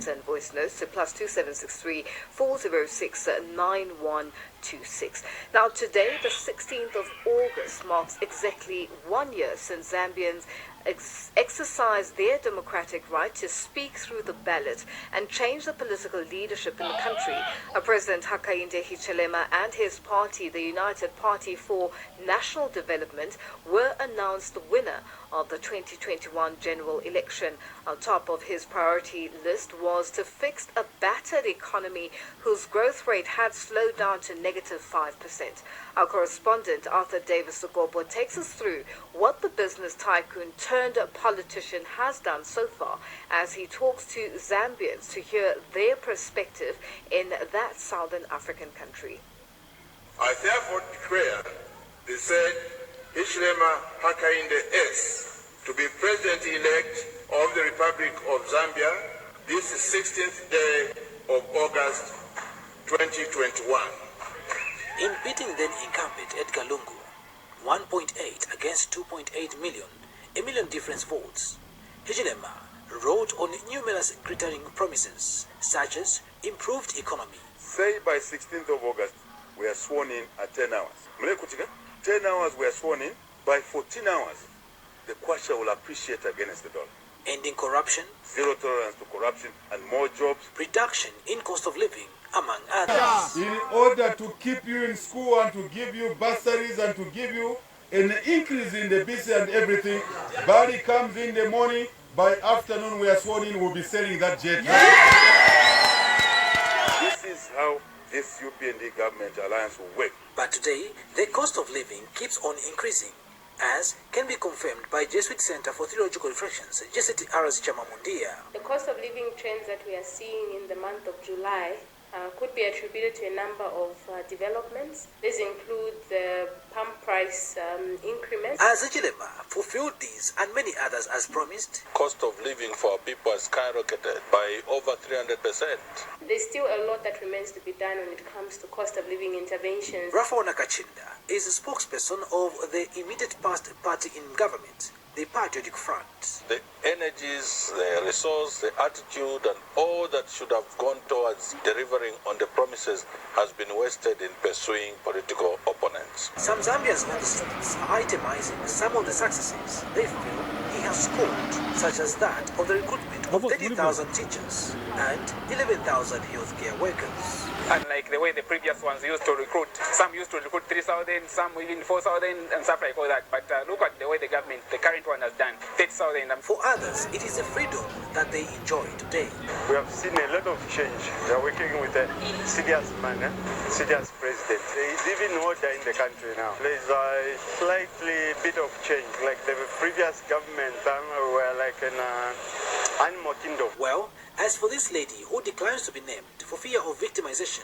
send voice notes to +2763 406 9126. Now, today, the 16th of August, marks exactly 1 year since Zambians exercised their democratic right to speak through the ballot and change the political leadership in the country. President Hakainde Hichilema and his party, the United Party for National Development, were announced the winner of the 2021 general election. On top of his priority list was to fix a battered economy whose growth rate had slowed down to -5%. Our correspondent Arthur Davis Sogobo takes us through what the business tycoon turned politician has done so far as he talks to Zambians to hear their perspective in that southern African country. I therefore declare the said Hichilema Hakainde S to be President-elect of the Republic of Zambia this 16th day of August 2021. In beating then incumbent Edgar Lungu, 1.8 against 2.8 million, a million difference votes, Hichilema wrote on numerous glittering promises, such as improved economy. Say by 16th of August, we are sworn in at 10 hours. 10 hours we are sworn in, by 14 hours, the kwacha will appreciate against the dollar. Ending corruption, zero tolerance to corruption, and more jobs. Reduction in cost of living, among others. In order to keep you in school and to give you bursaries and to give you an increase in the BC and everything, Barry comes in the morning, by afternoon we are sworn in, we'll be selling that jet. This is how this UPND government alliance will work. But today, the cost of living keeps on increasing, as can be confirmed by Jesuit Center for Theological Reflections, Jesuit Aras Chamamundia. The cost of living trends that we are seeing in the month of July could be attributed to a number of developments. These include the pump price increments. As Hichilema fulfilled these and many others as promised, Cost of living for our people has skyrocketed by over 300%. There's still a lot that remains to be done when it comes to cost of living interventions. Rafa Nakachinda is a spokesperson of the immediate past party in government, the Patriotic Front. The energies, the resource, the attitude, and all that should have gone towards delivering on the promises has been wasted in pursuing political opponents. Some Zambians on the streets are itemizing some of the successes they feel he has scored, such as that of the recruitment of 30,000 teachers and 11,000 healthcare workers. Unlike the way the previous ones used to recruit, some used to recruit 3,000, some even 4,000 and stuff like all that. But look at the way the government, the current one has done, 30,000. For others, it is the freedom that they enjoy today. We have seen a lot of change. We are working with a serious man, serious president. There is even order in the country now. There is a slightly bit of change. Like the previous government, we were like an animal kingdom. Well, as for this lady who declines to be named for fear of victimization,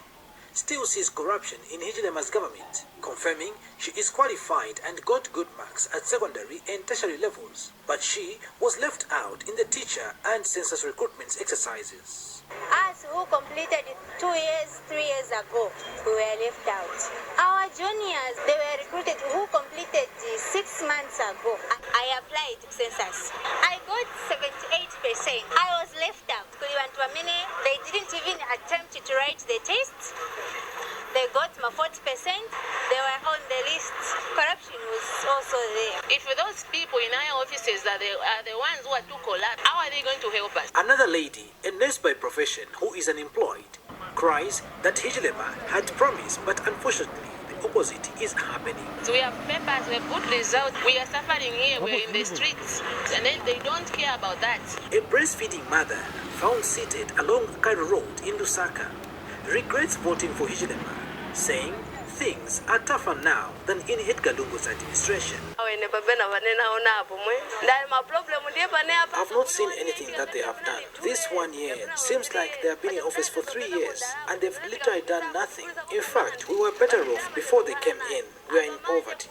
still sees corruption in Hichilema's government, confirming she is qualified and got good marks at secondary and tertiary levels, but she was left out in the teacher and census recruitment exercises. Us who completed 2 years, 3 years ago, we were left out. Our juniors, they were recruited who completed 6 months ago. I applied census. I got 78%. I was left out. They didn't even attempt to write the test. They got my 40%. They were on the list. Corruption was also there. If those people in our offices are the ones who are too collapsed, how are they going to help us? Another lady, a nurse by profession who is unemployed, cries that Hichilema had promised, but unfortunately, the opposite is happening. So we have papers, we have good results. We are suffering here, we're in the streets, and then they don't care about that. A breastfeeding mother found seated along Cairo Road in Lusaka regrets voting for Hichilema, saying things are tougher now than in Edgar Lungu's administration. I've not seen anything that they have done. This 1 year seems like they have been in office for 3 years and they've literally done nothing. In fact, we were better off before they came in. We are in poverty.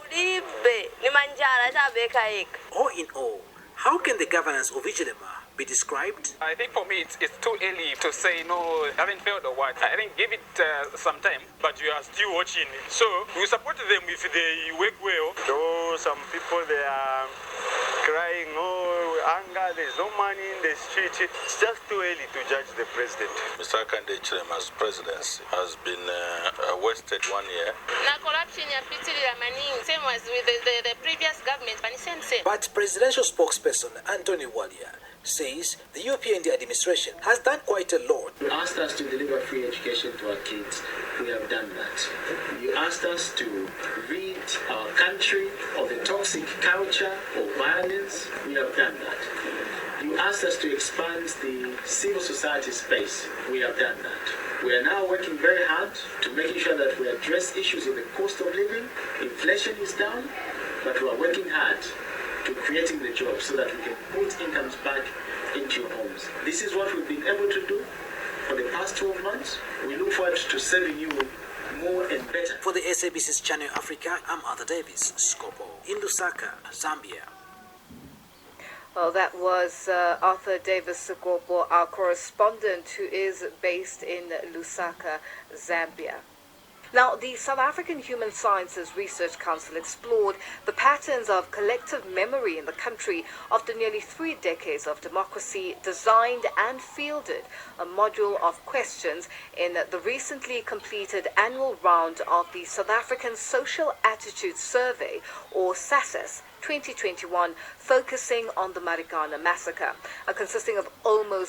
All in all, how can the governance of Hichilema be described? I think for me it's too early to say no, haven't failed or what. I think give it some time. But you are still watching it. So we support them if they work well. Though some people they are crying, oh, anger, there's no money in the street. It's just too early to judge the president. Mr. Hakainde Hichilema's presidency has been wasted 1 year. Na corruption ya pitilira maningi, same as with the previous government, But presidential spokesperson Anthony Walia says the UPND administration has done quite a lot. You asked us to deliver free education to our kids. We have done that. You asked us to rid our country of the toxic culture of violence. We have done that. You asked us to expand the civil society space. We have done that. We are now working very hard to making sure that we address issues of the cost of living. Inflation is down, but we are working hard to creating the jobs so that we can put incomes back into your homes. This is what we've been able to do for the past 12 months. We look forward to serving you more and better. For the SABC's Channel Africa, I'm Arthur Davis, Scopo, in Lusaka, Zambia. Well, that was Arthur Davis Sikopo, our correspondent who is based in Lusaka, Zambia. Now, the South African Human Sciences Research Council explored the patterns of collective memory in the country after nearly 3 decades of democracy, designed and fielded a module of questions in the recently completed annual round of the South African Social Attitude Survey, or SASS, 2021, focusing on the Marikana massacre, consisting of almost